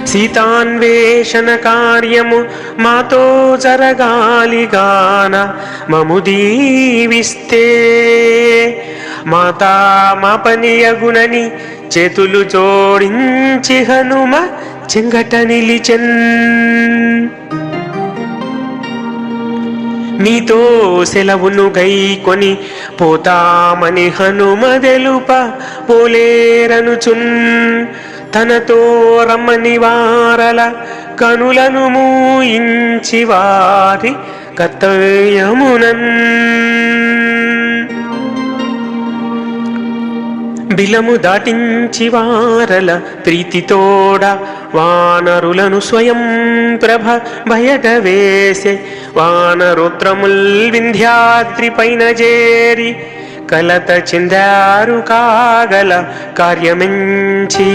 సీతాన్వేషణ కార్యము మాతో జరగాలిగాన మము దీవిస్తే మాతా మా పనియగునని చేతులు జోడించి హనుమ చెంగట నిలిచెన్. మీతో సెలవును గైకొని పోతామని హనుమ తెలుప పోలేరనుచున్. తనతో రమ్మని వారల కనులను మూయించి వారి కర్తవ్యమునన్. బిలము దాటించి వారల ప్రీతితోడ వానరులను స్వయం ప్రభ బయట వేసే. వానరోత్రముల్ వింధ్యాద్రి పైన చేరి కలత చెందారు కాగల కార్యమెంచి.